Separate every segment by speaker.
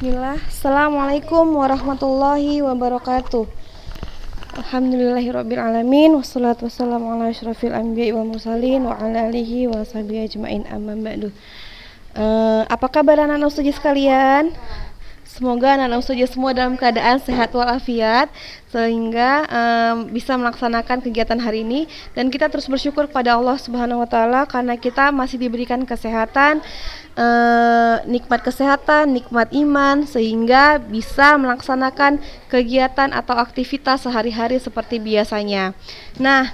Speaker 1: Bismillah. Assalamualaikum warahmatullahi wabarakatuh. Alhamdulillahirabbil alamin wassalatu wassalamu ala asyrafil anbiya'i wal mursalin wa ala alihi wa sahbihi ajmain amma ba'du. Apa kabar anak-anak ustazah sekalian? Semoga anak-anak ustazah semua dalam keadaan sehat walafiat sehingga bisa melaksanakan kegiatan hari ini, dan kita terus bersyukur kepada Allah Subhanahu wa taala karena kita masih diberikan kesehatan, nikmat kesehatan, nikmat iman, sehingga bisa melaksanakan kegiatan atau aktivitas sehari-hari seperti biasanya. Nah,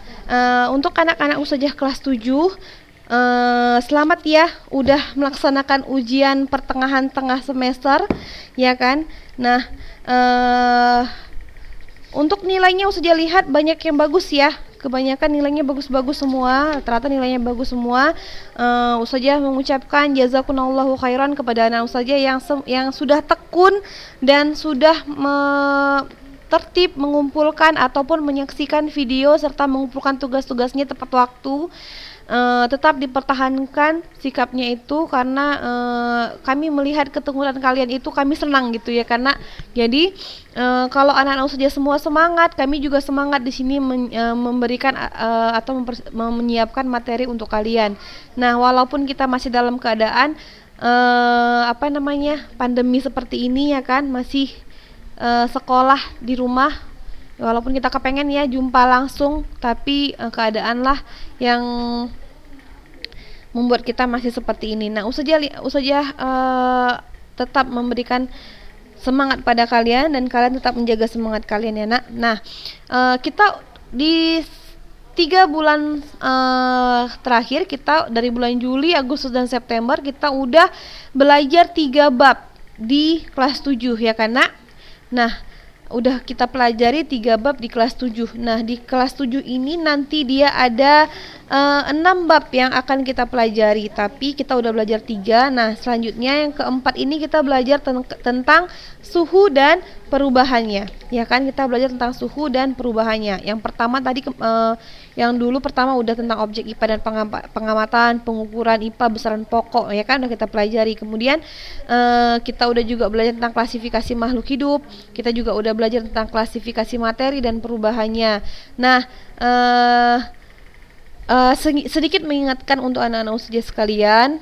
Speaker 1: untuk anak-anak ustazah kelas 7, selamat ya udah melaksanakan ujian pertengahan tengah semester, ya kan? Nah, untuk nilainya ustazah lihat banyak yang bagus ya. Kebanyakan nilainya bagus-bagus semua, ternyata nilainya bagus semua. Ustazah mengucapkan jazakumullahu khairan kepada anak ustazah yang sudah tekun dan sudah tertib mengumpulkan ataupun menyaksikan video serta mengumpulkan tugas-tugasnya tepat waktu. Tetap dipertahankan sikapnya itu karena kami melihat ketekunan kalian itu kami senang gitu ya, karena jadi kalau anak-anak ustazah semua semangat, kami juga semangat di sini memberikan atau menyiapkan materi untuk kalian. Nah, walaupun kita masih dalam keadaan pandemi seperti ini ya kan, masih sekolah di rumah, walaupun kita kepengen ya jumpa langsung, tapi keadaan lah yang membuat kita masih seperti ini. Nah, ustazah tetap memberikan semangat pada kalian dan kalian tetap menjaga semangat kalian ya nak. Nah, kita di 3 bulan terakhir, kita dari bulan Juli, Agustus dan September kita udah belajar 3 bab di kelas 7 ya kan nak. Nah, udah kita pelajari 3 bab di kelas 7. Nah, di kelas 7 ini nanti dia ada 6 bab yang akan kita pelajari, tapi kita udah belajar 3. Nah, selanjutnya yang keempat ini kita belajar tentang suhu dan perubahannya. Ya kan, kita belajar tentang suhu dan perubahannya. Yang pertama tadi yang dulu pertama udah tentang objek IPA dan pengamatan, pengukuran IPA, besaran pokok ya kan, udah kita pelajari. Kemudian kita udah juga belajar tentang klasifikasi makhluk hidup. Kita juga udah belajar tentang klasifikasi materi dan perubahannya. Nah, sedikit mengingatkan untuk anak-anak ustazah sekalian,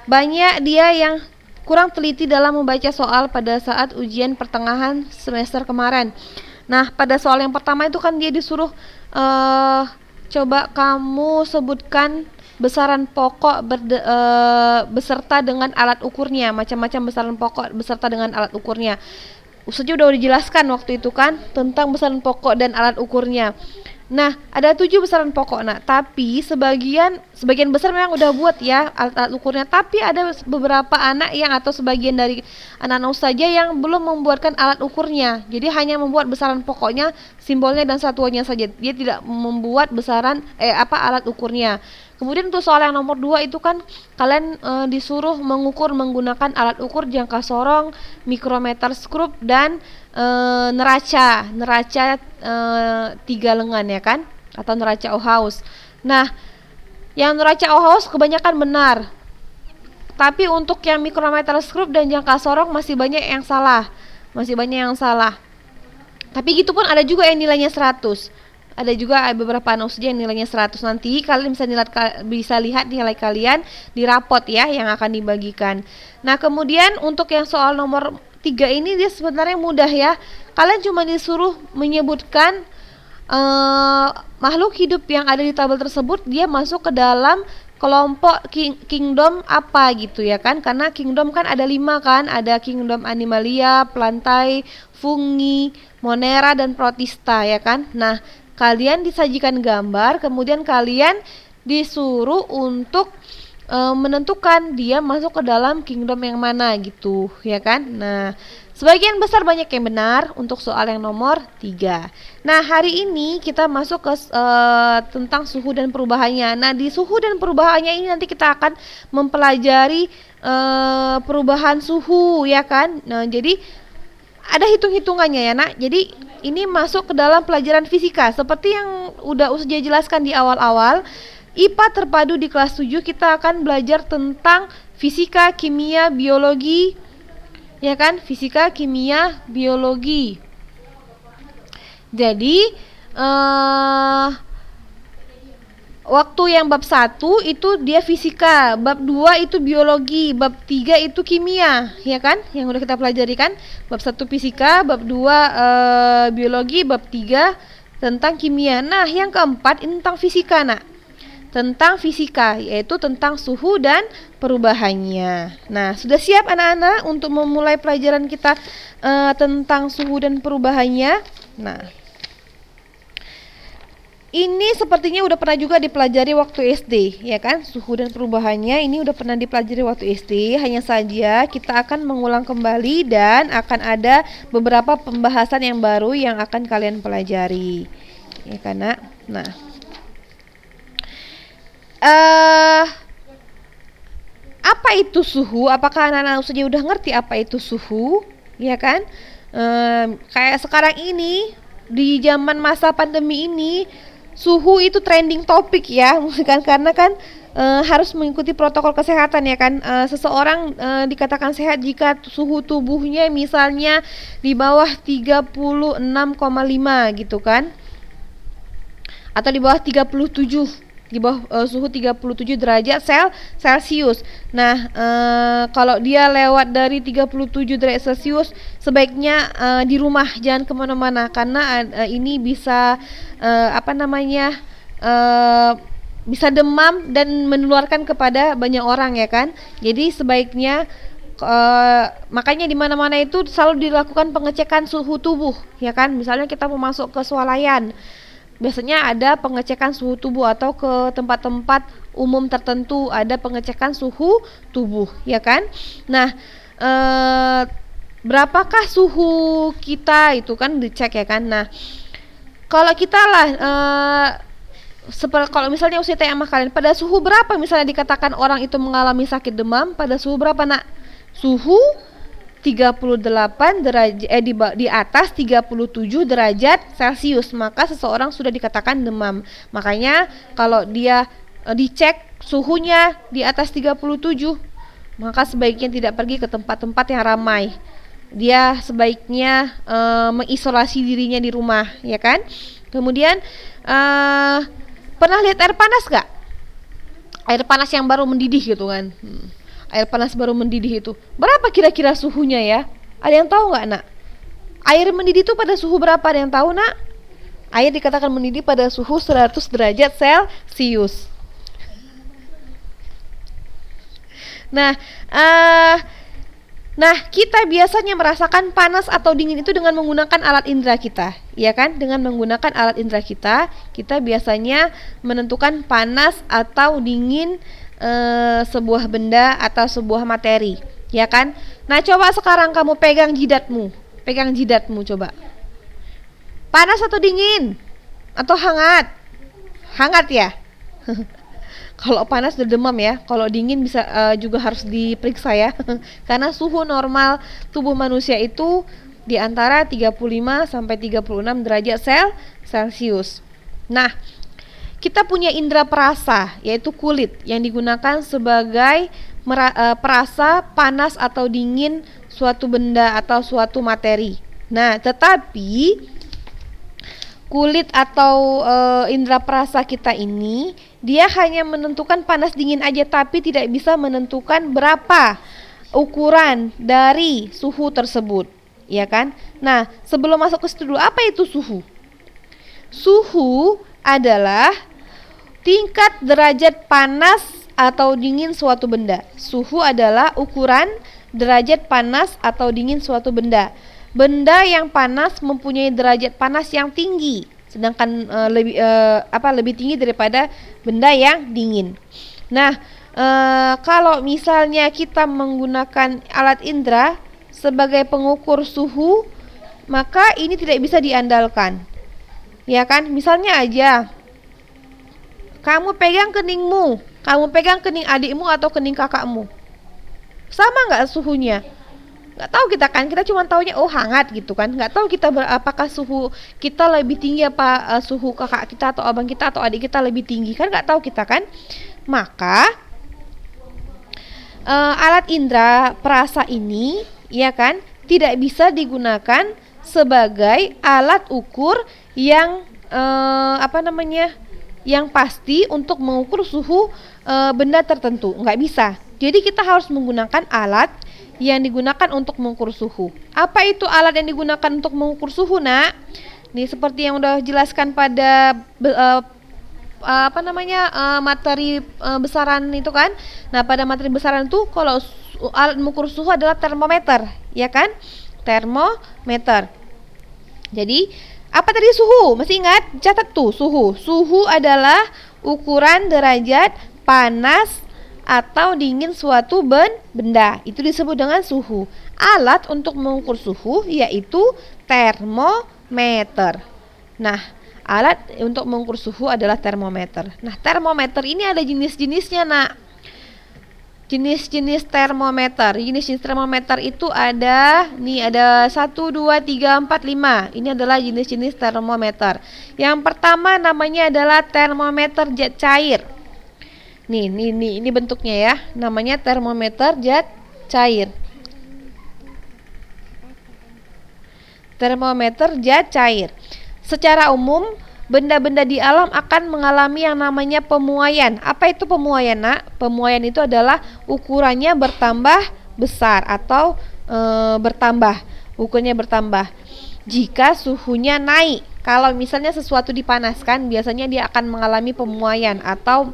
Speaker 1: banyak dia yang kurang teliti dalam membaca soal pada saat ujian pertengahan semester kemarin. Nah, pada soal yang pertama itu kan dia disuruh coba kamu sebutkan besaran pokok beserta dengan alat ukurnya, macam-macam besaran pokok beserta dengan alat ukurnya. Ustazah udah dijelaskan waktu itu kan tentang besaran pokok dan alat ukurnya. Nah, ada 7 besaran pokok nak, tapi sebagian besar memang udah buat ya alat ukurnya, tapi ada beberapa anak yang atau sebagian dari anak-anak ustazah yang belum membuatkan alat ukurnya. Jadi hanya membuat besaran pokoknya, simbolnya dan satuannya saja. Dia tidak membuat besaran alat ukurnya. Kemudian untuk soal yang nomor 2 itu kan kalian disuruh mengukur menggunakan alat ukur jangka sorong, mikrometer skrup dan neraca 3 lengan ya kan, atau neraca Ohaus. Nah, yang neraca Ohaus kebanyakan benar, tapi untuk yang mikrometer skrup dan jangka sorong masih banyak yang salah. Tapi gitu pun ada juga yang nilainya 100. Ada juga beberapa anak ustazah yang nilainya 100. Nanti kalian bisa lihat nilai kalian di rapot ya yang akan dibagikan. Nah, kemudian untuk yang soal nomor 3 ini dia sebenarnya mudah ya. Kalian cuma disuruh menyebutkan makhluk hidup yang ada di tabel tersebut, dia masuk ke dalam kelompok kingdom apa gitu ya kan, karena kingdom kan ada 5 kan, ada kingdom animalia, plantae, fungi, monera dan protista ya kan. Nah, kalian disajikan gambar, kemudian kalian disuruh untuk menentukan dia masuk ke dalam kingdom yang mana gitu ya kan. Nah, sebagian besar banyak yang benar untuk soal yang nomor 3. Nah, hari ini kita masuk ke tentang suhu dan perubahannya. Nah, di suhu dan perubahannya ini nanti kita akan mempelajari perubahan suhu ya kan. Nah, jadi ada hitung-hitungannya ya nak. Jadi ini masuk ke dalam pelajaran fisika seperti yang udah ustazah jelaskan di awal-awal. IPA terpadu di kelas 7 kita akan belajar tentang fisika, kimia, biologi, ya kan? Fisika, kimia, biologi. Jadi waktu yang bab 1 itu dia fisika, bab 2 itu biologi, bab 3 itu kimia, ya kan? Yang udah kita pelajari kan? Bab 1 fisika, bab 2 biologi, bab 3 tentang kimia. Nah, yang keempat ini tentang fisika, Nak. Tentang fisika, yaitu tentang suhu dan perubahannya. Nah, sudah siap anak-anak untuk memulai pelajaran kita tentang suhu dan perubahannya? Nah, ini sepertinya udah pernah juga dipelajari waktu SD, ya kan? Suhu dan perubahannya ini udah pernah dipelajari waktu SD. Hanya saja kita akan mengulang kembali dan akan ada beberapa pembahasan yang baru yang akan kalian pelajari, ya kan, Nak? Nah, apa itu suhu? Apakah anak-anak saja udah ngerti apa itu suhu, ya kan? Kayak sekarang ini di zaman masa pandemi ini, suhu itu trending topik ya, kan, karena kan harus mengikuti protokol kesehatan, ya kan. Seseorang dikatakan sehat jika suhu tubuhnya misalnya di bawah 36,5 gitu kan, atau di bawah 37, di bawah suhu 37 derajat Celcius. Nah, kalau dia lewat dari 37 derajat Celcius, sebaiknya di rumah, jangan kemana-mana, karena ini bisa bisa demam dan menularkan kepada banyak orang, ya kan. Jadi sebaiknya makanya di mana-mana itu selalu dilakukan pengecekan suhu tubuh, ya kan. Misalnya kita mau masuk ke swalayan, biasanya ada pengecekan suhu tubuh, atau ke tempat-tempat umum tertentu ada pengecekan suhu tubuh, ya kan. Nah, berapakah suhu kita itu kan dicek, ya kan. Nah, kalau kita lah kalau misalnya usia tanya sama kalian, pada suhu berapa misalnya dikatakan orang itu mengalami sakit demam, pada suhu berapa, Nak? Suhu 38 derajat di atas 37 derajat Celcius, maka seseorang sudah dikatakan demam. Makanya kalau dia dicek suhunya di atas 37, maka sebaiknya tidak pergi ke tempat-tempat yang ramai. Dia sebaiknya mengisolasi dirinya di rumah, ya kan. Kemudian pernah lihat air panas gak? Air panas yang baru mendidih gitu kan. Air panas baru mendidih itu berapa kira-kira suhunya ya? Ada yang tahu nggak, Nak? Air mendidih itu pada suhu berapa? Ada yang tahu, Nak? Air dikatakan mendidih pada suhu 100 derajat Celcius. Nah, kita biasanya merasakan panas atau dingin itu dengan menggunakan alat indera kita, ya kan? Dengan menggunakan alat indera kita biasanya menentukan panas atau dingin sebuah benda atau sebuah materi, ya kan. Nah, coba sekarang kamu pegang jidatmu coba. Panas atau dingin? Atau hangat? Hangat ya. Kalau panas udah demam ya. Kalau dingin bisa juga harus diperiksa ya. Karena suhu normal tubuh manusia itu di antara 35 sampai 36 derajat Celcius. Nah, kita punya indera perasa, yaitu kulit, yang digunakan sebagai perasa panas atau dingin suatu benda atau suatu materi. Nah, tetapi kulit atau indera perasa kita ini, dia hanya menentukan panas dingin aja, tapi tidak bisa menentukan berapa ukuran dari suhu tersebut, ya kan? Nah, sebelum masuk ke situ dulu, apa itu suhu? Suhu adalah tingkat derajat panas atau dingin suatu benda. Suhu adalah ukuran derajat panas atau dingin suatu benda. Benda yang panas mempunyai derajat panas yang tinggi, sedangkan lebih tinggi daripada benda yang dingin. Nah, kalau misalnya kita menggunakan alat indera sebagai pengukur suhu, maka ini tidak bisa diandalkan, ya kan. Misalnya aja, kamu pegang keningmu, kamu pegang kening adikmu atau kening kakakmu, sama nggak suhunya? Nggak tahu kita kan, kita cuma taunya oh hangat gitu kan. Nggak tahu kita apakah suhu kita lebih tinggi apa suhu kakak kita atau abang kita atau adik kita lebih tinggi kan, nggak tahu kita kan. Maka alat indera perasa ini ya kan? Tidak bisa digunakan sebagai alat ukur yang yang pasti untuk mengukur suhu benda tertentu. Nggak bisa. Jadi kita harus menggunakan alat yang digunakan untuk mengukur suhu. Apa itu alat yang digunakan untuk mengukur suhu, Nak? Nih seperti yang udah jelaskan pada materi besaran itu kan. Nah, pada materi besaran itu kalau alat mengukur suhu adalah termometer, ya kan? Termometer. Jadi, apa tadi suhu? Masih ingat? Catat tuh suhu. Suhu adalah ukuran derajat panas atau dingin suatu benda. Itu disebut dengan suhu. Alat untuk mengukur suhu yaitu termometer. Nah, alat untuk mengukur suhu adalah termometer. Nah, termometer ini ada jenis-jenisnya, Nak. Jenis-jenis termometer. Jenis-jenis termometer itu ada 1, 2, 3, 4, 5. Ini adalah jenis-jenis termometer. Yang pertama namanya adalah termometer zat cair. Ini bentuknya ya. Namanya termometer zat cair. Termometer zat cair. Secara umum, benda-benda di alam akan mengalami yang namanya pemuaian. Apa itu pemuaian, Nak? Pemuaian itu adalah ukurannya bertambah besar atau bertambah. Ukurannya bertambah jika suhunya naik. Kalau misalnya sesuatu dipanaskan, biasanya dia akan mengalami pemuaian atau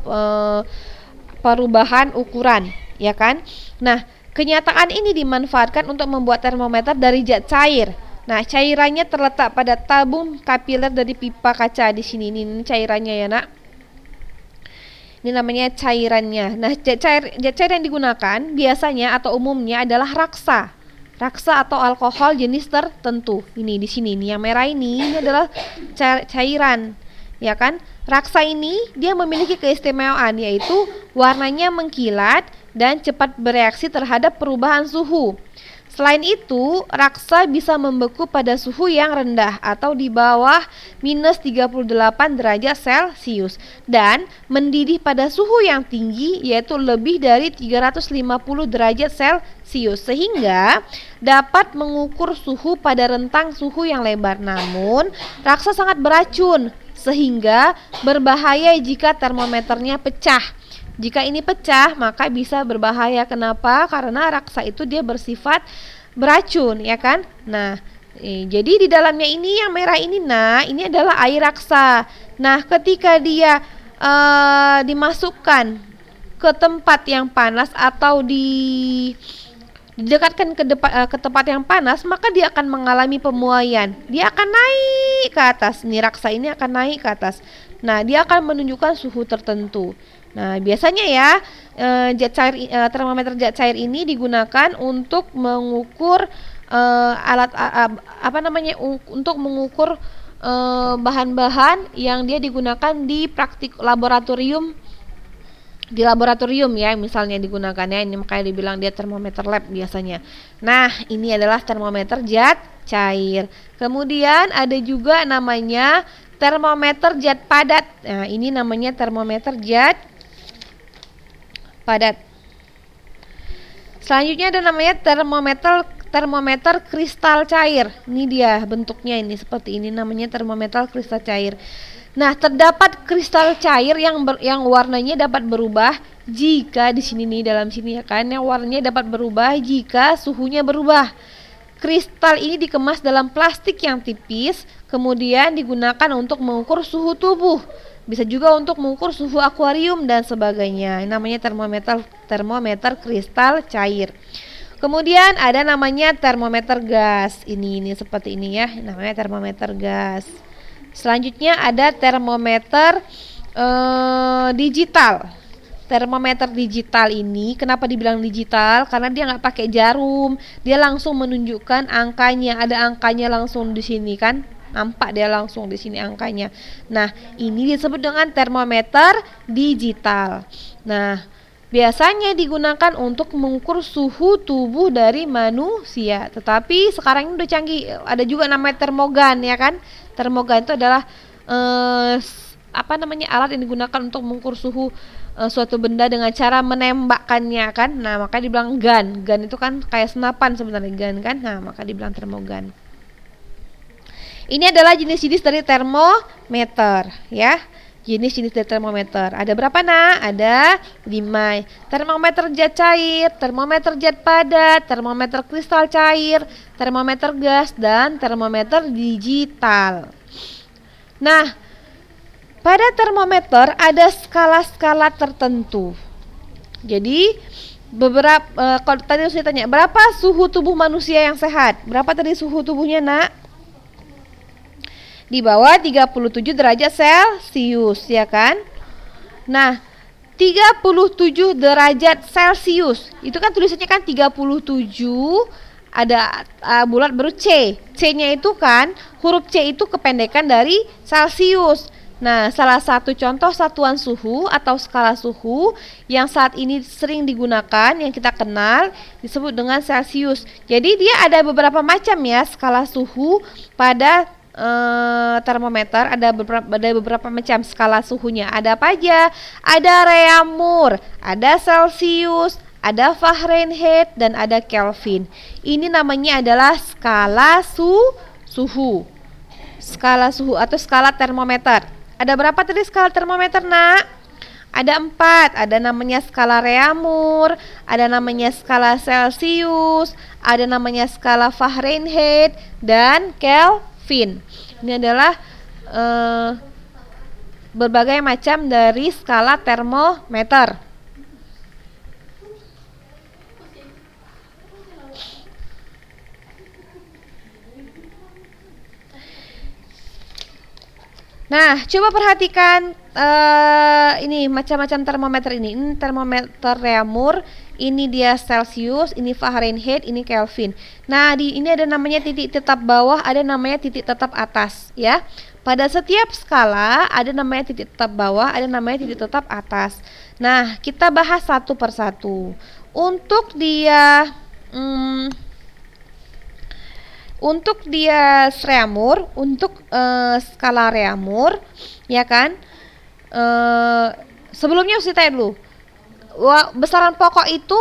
Speaker 1: perubahan ukuran, ya kan? Nah, kenyataan ini dimanfaatkan untuk membuat termometer dari zat cair. Nah, cairannya terletak pada tabung kapiler dari pipa kaca di sini. Ini cairannya ya, Nak. Ini namanya cairannya. Nah, zat cair yang digunakan biasanya atau umumnya adalah raksa. Raksa atau alkohol jenis tertentu. Ini di sini nih yang merah ini adalah cairan. Ya kan? Raksa ini dia memiliki keistimewaan yaitu warnanya mengkilat dan cepat bereaksi terhadap perubahan suhu. Selain itu, raksa bisa membeku pada suhu yang rendah atau di bawah minus 38 derajat Celcius dan mendidih pada suhu yang tinggi yaitu lebih dari 350 derajat Celcius sehingga dapat mengukur suhu pada rentang suhu yang lebar. Namun, raksa sangat beracun sehingga berbahaya jika termometernya pecah. Jika ini pecah, maka bisa berbahaya. Kenapa? Karena raksa itu dia bersifat beracun, ya kan? Nah, jadi di dalamnya ini yang merah ini, ini adalah air raksa. Nah, ketika dia dimasukkan ke tempat yang panas atau didekatkan ke tempat yang panas, maka dia akan mengalami pemuaian. Dia akan naik ke atas. Nih raksa ini akan naik ke atas. Nah, dia akan menunjukkan suhu tertentu. Nah, biasanya ya termometer zat cair ini digunakan untuk mengukur untuk mengukur bahan-bahan yang dia digunakan di praktik laboratorium. Di laboratorium ya, misalnya digunakan ya, ini makanya dibilang dia termometer lab biasanya. Nah, ini adalah termometer zat cair. Kemudian ada juga namanya termometer zat padat. Nah, ini namanya termometer zat padat. Selanjutnya ada namanya termometer kristal cair. Ini dia bentuknya ini seperti ini, namanya termometer kristal cair. Nah, terdapat kristal cair yang warnanya dapat berubah jika di sini nih dalam sini ya kan, yang warnanya dapat berubah jika suhunya berubah. Kristal ini dikemas dalam plastik yang tipis, kemudian digunakan untuk mengukur suhu tubuh. Bisa juga untuk mengukur suhu akuarium dan sebagainya. Ini namanya termometer kristal cair. Kemudian ada namanya termometer gas. Ini seperti ini ya, namanya termometer gas. Selanjutnya ada termometer digital. Termometer digital ini kenapa dibilang digital? Karena dia nggak pakai jarum, dia langsung menunjukkan angkanya. Ada angkanya langsung di sini kan? Nampak dia langsung di sini angkanya. Nah, ini disebut dengan termometer digital. Nah, biasanya digunakan untuk mengukur suhu tubuh dari manusia. Tetapi sekarang ini udah canggih. Ada juga namanya termogan ya kan? Termogan itu adalah alat yang digunakan untuk mengukur suhu suatu benda dengan cara menembakkannya kan. Nah, maka dibilang gun. Gun itu kan kayak senapan sebenarnya gun kan. Nah, maka dibilang termogun. Ini adalah jenis-jenis dari termometer ya. Jenis-jenis dari termometer. Ada berapa, Nak? Ada 5. Termometer zat cair, termometer zat padat, termometer kristal cair, termometer gas, dan termometer digital. Nah, pada termometer ada skala-skala tertentu. Jadi, kalau tadi saya tanya, berapa suhu tubuh manusia yang sehat? Berapa tadi suhu tubuhnya, Nak? Di bawah 37 derajat Celcius ya kan. Nah 37 derajat Celcius itu kan tulisannya kan 37, ada bulat baru C nya itu kan huruf C itu kependekan dari Celcius. Nah, salah satu contoh satuan suhu atau skala suhu yang saat ini sering digunakan yang kita kenal disebut dengan Celcius. Jadi dia ada beberapa macam ya skala suhu pada termometer. Ada beberapa macam skala suhunya. Ada apa aja? Ada Reaumur, ada Celsius, ada Fahrenheit, dan ada Kelvin. Ini namanya adalah skala suhu. Skala suhu atau skala termometer. Ada berapa tadi skala termometer, Nak? Ada 4. Ada namanya skala Reaumur, ada namanya skala Celsius, ada namanya skala Fahrenheit, dan Kelvin. Ini adalah berbagai macam dari skala termometer. Nah, coba perhatikan ini macam-macam termometer ini. Ini termometer Reaumur, ini dia Celsius, ini Fahrenheit, ini Kelvin. Nah, ini ada namanya titik tetap bawah, ada namanya titik tetap atas, ya. Pada setiap skala ada namanya titik tetap bawah, ada namanya titik tetap atas. Nah, kita bahas satu persatu. Untuk dia Reaumur, untuk skala Reaumur, ya kan? Sebelumnya saya tanya dulu. Besaran pokok itu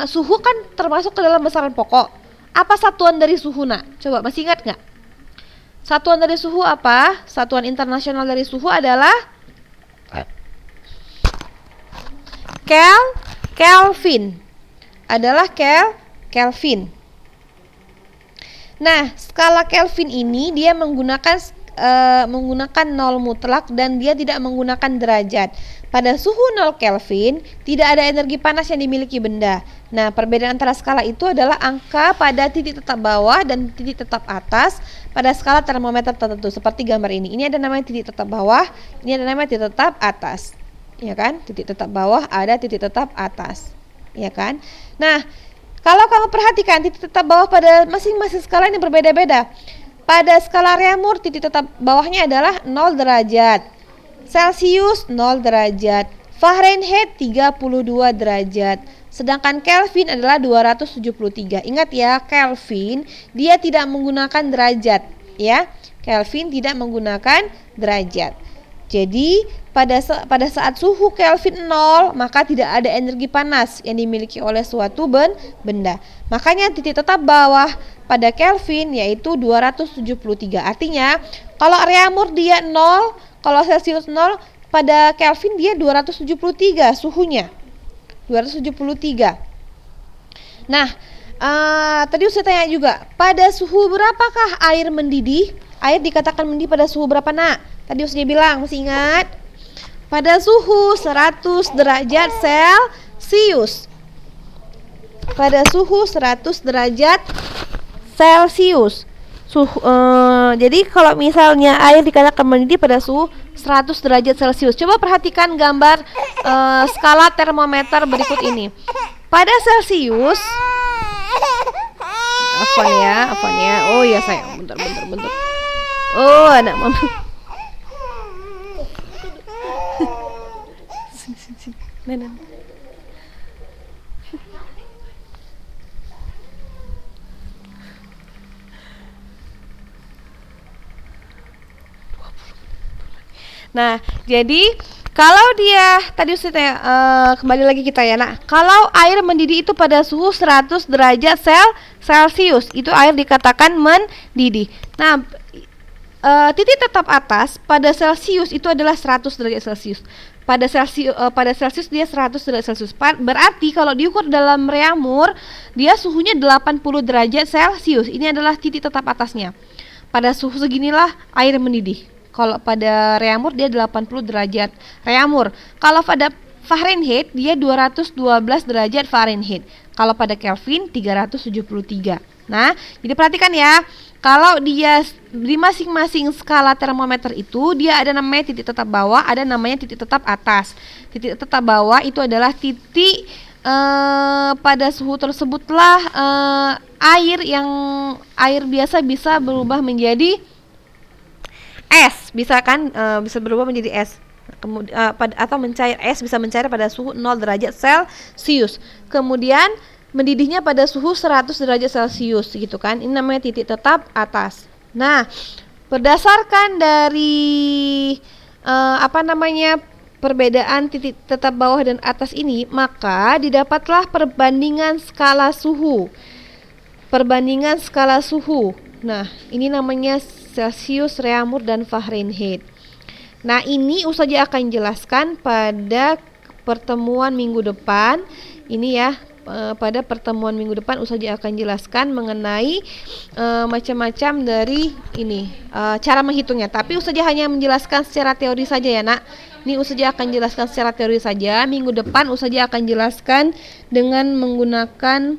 Speaker 1: suhu kan termasuk ke dalam besaran pokok. Apa satuan dari suhu, Nak? Coba masih ingat nggak? Satuan dari suhu apa? Satuan internasional dari suhu adalah Kelvin. Adalah Kelvin. Nah, skala Kelvin ini dia menggunakan nol mutlak dan dia tidak menggunakan derajat. Pada suhu 0 Kelvin tidak ada energi panas yang dimiliki benda. Nah, perbedaan antara skala itu adalah angka pada titik tetap bawah dan titik tetap atas pada skala termometer tertentu seperti gambar ini. Ini ada namanya titik tetap bawah, ini ada namanya titik tetap atas. Ya kan? Titik tetap bawah, ada titik tetap atas. Ya kan? Nah, kalau kamu perhatikan titik tetap bawah pada masing-masing skala ini berbeda-beda. Pada skala Reaumur titik tetap bawahnya adalah 0 derajat. Celsius 0 derajat. Fahrenheit 32 derajat. Sedangkan Kelvin adalah 273. Ingat ya, Kelvin dia tidak menggunakan derajat, ya. Kelvin tidak menggunakan derajat. Jadi pada saat suhu Kelvin 0, maka tidak ada energi panas yang dimiliki oleh suatu benda. Makanya titik tetap bawah pada Kelvin yaitu 273. Artinya kalau Reaumur dia 0, kalau Celsius 0, pada Kelvin dia 273 suhunya. 273. Nah, tadi saya tanya juga, pada suhu berapakah air mendidih? Air dikatakan mendidih pada suhu berapa, Nak? Tadi saya bilang, masih ingat? Pada suhu 100 derajat Celsius. Pada suhu 100 derajat Celsius. Jadi kalau misalnya air dikatakan mendidih pada suhu 100 derajat Celsius. Coba perhatikan gambar skala termometer berikut ini. Pada Celsius, afwan ya. Oh ya sayang, bentar. Oh, anak mama. Sini. Nah, jadi Kalau dia tadi kembali lagi kita ya. Nah, kalau air mendidih itu pada suhu 100 derajat Celcius, itu air dikatakan mendidih. Nah, titik tetap atas pada Celcius itu adalah 100 derajat Celcius. Pada Celcius dia 100 derajat Celcius. Berarti kalau diukur dalam reamur, dia suhunya 80 derajat Celcius. Ini adalah titik tetap atasnya. Pada suhu seginilah air mendidih. Kalau pada reamur dia 80 derajat reamur. Kalau pada Fahrenheit dia 212 derajat Fahrenheit. Kalau pada Kelvin 373. Nah, jadi perhatikan ya. Kalau dia di masing-masing skala termometer itu dia ada namanya titik tetap bawah, ada namanya titik tetap atas. Titik tetap bawah itu adalah titik pada suhu tersebutlah air biasa bisa berubah menjadi es, bisa kan, bisa berubah menjadi es. Kemudian atau mencair, es bisa mencair pada suhu 0 derajat Celcius. Kemudian mendidihnya pada suhu 100 derajat Celcius gitu kan. Ini namanya titik tetap atas. Nah, berdasarkan dari perbedaan titik tetap bawah dan atas ini, maka didapatlah perbandingan skala suhu. Perbandingan skala suhu. Nah, ini namanya Celcius, reamur, dan Fahrenheit. Nah, ini Ustazah akan jelaskan pada pertemuan minggu depan. Ini ya, pada pertemuan minggu depan Ustazah akan jelaskan mengenai macam-macam dari ini cara menghitungnya. Tapi Ustazah hanya menjelaskan secara teori saja ya nak. Ini Ustazah akan jelaskan secara teori saja. Minggu depan Ustazah akan jelaskan dengan menggunakan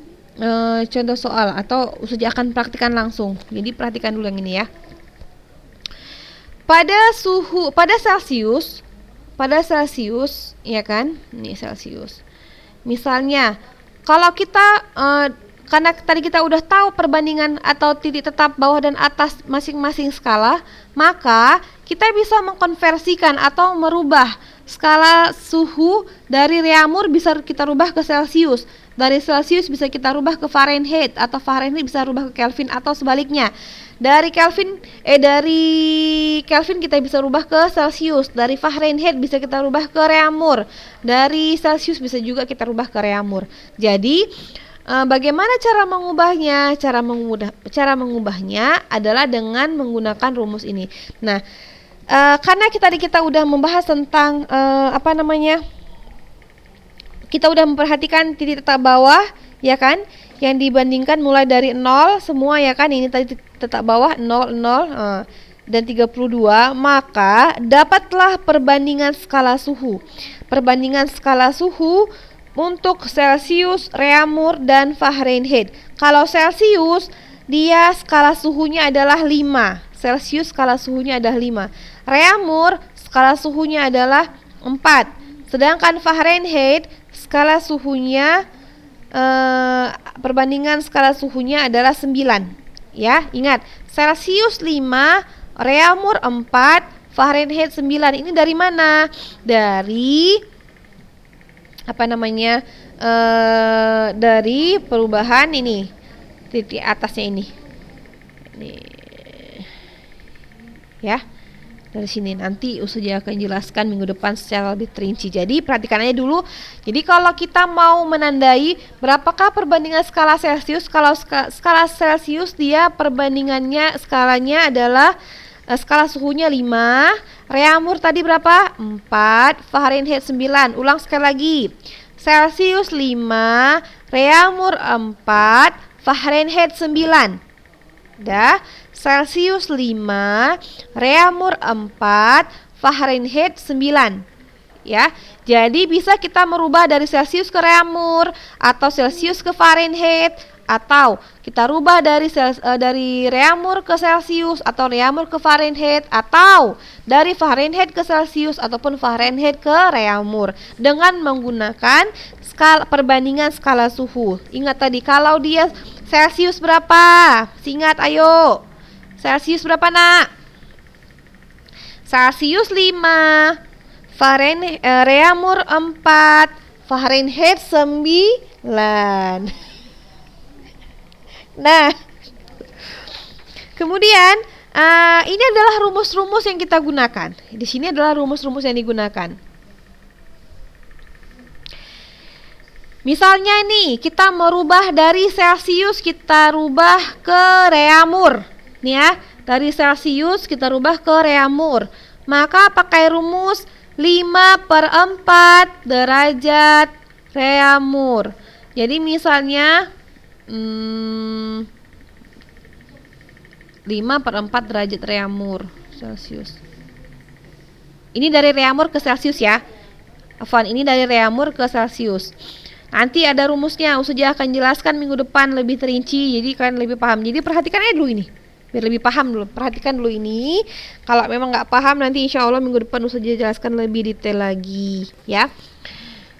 Speaker 1: contoh soal, atau Ustazah akan praktikkan langsung. Jadi perhatikan dulu yang ini ya. Pada Celcius ya kan, ini Celcius. Misalnya kalau kita karena tadi kita udah tahu perbandingan atau titik tetap bawah dan atas masing-masing skala, maka kita bisa mengkonversikan atau merubah skala suhu dari reamur, bisa kita rubah ke Celcius. Dari Celcius bisa kita rubah ke Fahrenheit, atau Fahrenheit bisa rubah ke Kelvin, atau sebaliknya. Dari Kelvin kita bisa rubah ke Celcius. Dari Fahrenheit bisa kita rubah ke reamur. Dari Celcius bisa juga kita rubah ke reamur. Jadi bagaimana cara mengubahnya? Cara mengubahnya adalah dengan menggunakan rumus ini. Nah, karena kita udah membahas tentang kita udah memperhatikan titik tetap bawah ya kan, yang dibandingkan mulai dari 0 semua ya kan. Ini tadi tetap bawah 0, 0 dan 32, maka dapatlah perbandingan skala suhu. Perbandingan skala suhu untuk Celcius, reamur, dan Fahrenheit. Kalau Celcius dia skala suhunya adalah 5. Celcius skala suhunya adalah 5. Reamur skala suhunya adalah 4. Sedangkan Fahrenheit skala suhunya perbandingan skala suhunya adalah 9. Ya, ingat, Celcius 5, reamur 4, Fahrenheit 9. Ini dari mana? Dari dari perubahan ini titik atasnya ini ya. Dari sini nanti Ustazah akan jelaskan minggu depan secara lebih terinci. Jadi perhatikan aja dulu. Jadi kalau kita mau menandai berapakah perbandingan skala Celcius, kalau skala Celcius dia perbandingannya skalanya adalah skala suhunya 5, reamur tadi berapa? 4, Fahrenheit 9. Ulang sekali lagi. Celcius 5, reamur 4, Fahrenheit 9. Dah, Celcius 5, reamur 4, Fahrenheit 9. Ya. Jadi bisa kita merubah dari Celcius ke reamur, atau Celcius ke Fahrenheit, atau kita rubah dari reamur ke Celcius, atau reamur ke Fahrenheit, atau dari Fahrenheit ke Celcius ataupun Fahrenheit ke reamur dengan menggunakan perbandingan skala suhu. Ingat tadi kalau dia Celcius berapa? Ingat ayo. Celcius berapa nak? Celcius 5, Fahrenheit reamur 4, Fahrenheit 9. Nah, kemudian ini adalah rumus-rumus yang kita gunakan. Di sini adalah rumus-rumus yang digunakan. Misalnya nih, kita merubah dari Celsius, kita rubah ke reamur. Nih ya, dari Celsius kita rubah ke reamur. Maka pakai rumus 5/4 derajat reamur. Jadi misalnya 5/4 derajat reamur Celsius. Ini dari reamur ke Celsius ya. Afwan, ini dari reamur ke Celsius. Nanti ada rumusnya, Ustazah akan jelaskan minggu depan lebih terinci, jadi kalian lebih paham. Jadi perhatikan aja dulu ini, biar lebih paham dulu. Perhatikan dulu ini. Kalau memang nggak paham, nanti insya Allah minggu depan Ustazah jelaskan lebih detail lagi, ya.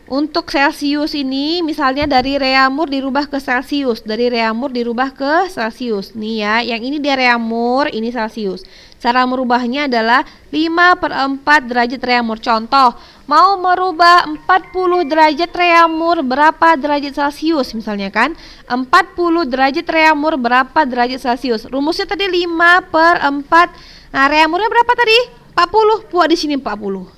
Speaker 1: Untuk Celsius ini, misalnya dari reamur dirubah ke Celsius, dari reamur dirubah ke Celsius. Nih ya, yang ini di reamur, ini Celsius. Cara merubahnya adalah 5/4 derajat reamur. Contoh, mau merubah 40 derajat reamur berapa derajat Celsius misalnya kan? 40 derajat reamur berapa derajat Celsius? Rumusnya tadi 5/4. Nah, reamurnya berapa tadi? 40. Buat di sini 40.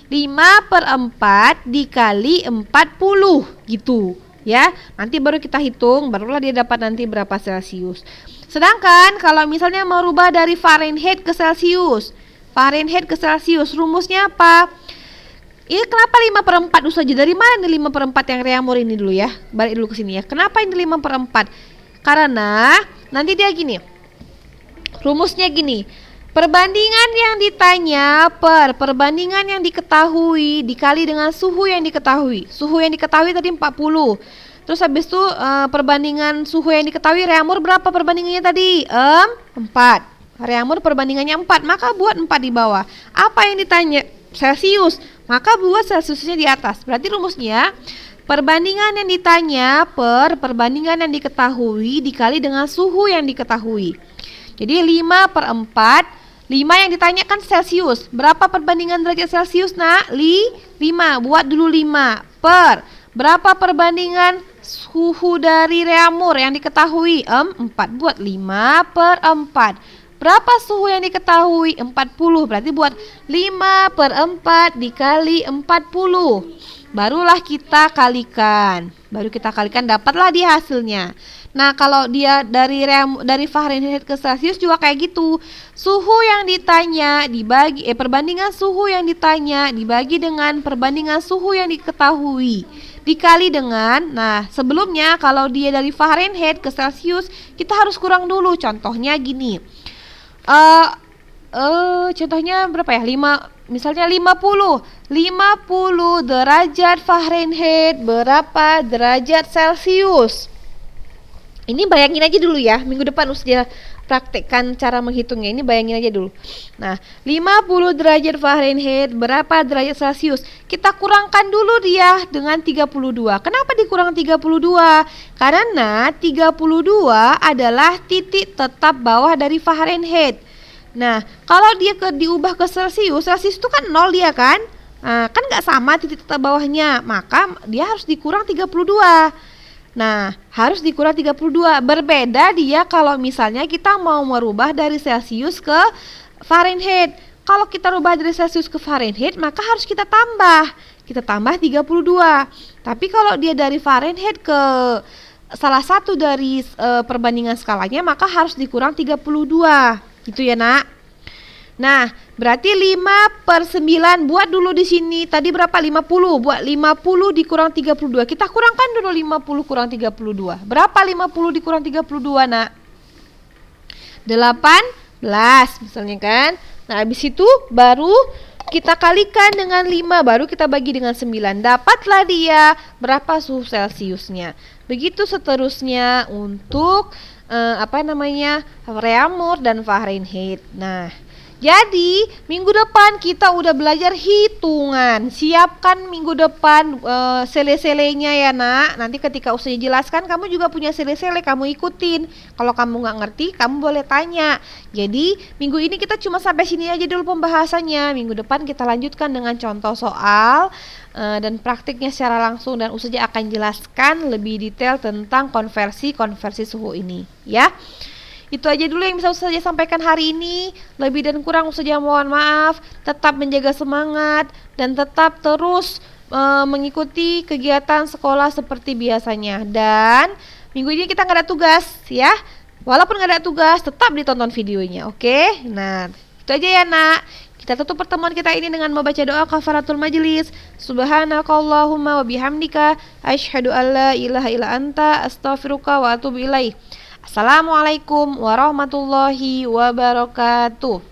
Speaker 1: 5/4 dikali 40 gitu ya. Nanti baru kita hitung, barulah dia dapat nanti berapa Celsius. Sedangkan kalau misalnya merubah dari Fahrenheit ke Celsius, Fahrenheit ke Celsius, rumusnya apa? Ini kenapa 5/4 saja? Dari mana nih 5/4 yang reamur ini dulu ya? Balik dulu ke sini ya. Kenapa ini 5/4? Karena nanti dia gini. Rumusnya gini. Perbandingan yang ditanya per perbandingan yang diketahui dikali dengan suhu yang diketahui. Suhu yang diketahui tadi 40. Terus habis itu perbandingan suhu yang diketahui reamur berapa perbandingannya tadi? 4. Reamur perbandingannya 4, maka buat 4 di bawah. Apa yang ditanya? Celsius. Maka buat Celsiusnya di atas. Berarti rumusnya perbandingan yang ditanya per perbandingan yang diketahui dikali dengan suhu yang diketahui. Jadi 5/4. 5 yang ditanyakan Celsius. Berapa perbandingan derajat Celsius, nak? 5. Buat dulu 5 per berapa perbandingan suhu dari reamur yang diketahui? 4. Buat 5/4. Berapa suhu yang diketahui? 40. Berarti buat 5/4 dikali 40. Barulah kita kalikan. Baru kita kalikan, dapatlah dia hasilnya. Nah, kalau dia dari Fahrenheit ke Celsius juga kayak gitu. Suhu yang ditanya dibagi perbandingan suhu yang ditanya dibagi dengan perbandingan suhu yang diketahui dikali dengan, nah sebelumnya kalau dia dari Fahrenheit ke Celsius kita harus kurang dulu. Contohnya gini. Contohnya berapa ya? 5, misalnya 50 derajat Fahrenheit berapa derajat Celsius? Ini bayangin aja dulu ya, minggu depan Ustazah praktekkan cara menghitungnya. Ini bayangin aja dulu. Nah, 50 derajat Fahrenheit berapa derajat Celsius? Kita kurangkan dulu dia dengan 32. Kenapa dikurang 32? Karena 32 adalah titik tetap bawah dari Fahrenheit. Nah, kalau dia diubah ke Celsius, Celsius itu kan 0 dia kan? Nah, kan nggak sama titik tetap bawahnya, maka dia harus dikurang 32. Nah, harus dikurang 32. Berbeda dia kalau misalnya kita mau merubah dari Celsius ke Fahrenheit. Kalau kita rubah dari Celsius ke Fahrenheit, maka harus kita tambah. Kita tambah 32. Tapi kalau dia dari Fahrenheit ke salah satu dari perbandingan skalanya, maka harus dikurang 32. Gitu ya, nak. Nah, berarti 5/9 buat dulu di sini. Tadi berapa? 50. Buat 50 dikurang 32. Kita kurangkan dulu 50 kurang 32. Berapa 50 dikurang 32, nak? 18 misalnya kan. Nah, habis itu baru kita kalikan dengan 5, baru kita bagi dengan 9. Dapatlah dia berapa suhu Celsiusnya. Begitu seterusnya untuk reamur dan Fahrenheit. Nah, jadi minggu depan kita udah belajar hitungan. Siapkan minggu depan sele-selenya ya, nak. Nanti ketika Ustazah jelaskan, kamu juga punya sele-sele, kamu ikutin. Kalau kamu nggak ngerti, kamu boleh tanya. Jadi minggu ini kita cuma sampai sini aja dulu pembahasannya. Minggu depan kita lanjutkan dengan contoh soal dan praktiknya secara langsung, dan Ustazah akan jelaskan lebih detail tentang konversi suhu ini, ya. Itu aja dulu yang bisa Ustazah sampaikan hari ini. Lebih dan kurang Ustazah mohon maaf. Tetap menjaga semangat dan tetap terus mengikuti kegiatan sekolah seperti biasanya. Dan minggu ini kita nggak ada tugas ya. Walaupun nggak ada tugas, tetap ditonton videonya, oke? Nah, itu aja ya nak. Kita tutup pertemuan kita ini dengan membaca doa kafaratul majelis. Subhanakallahumma wa bihamdika asyhadu alla ilaha illa anta astaghfiruka wa atubu ilaik. Assalamualaikum warahmatullahi wabarakatuh.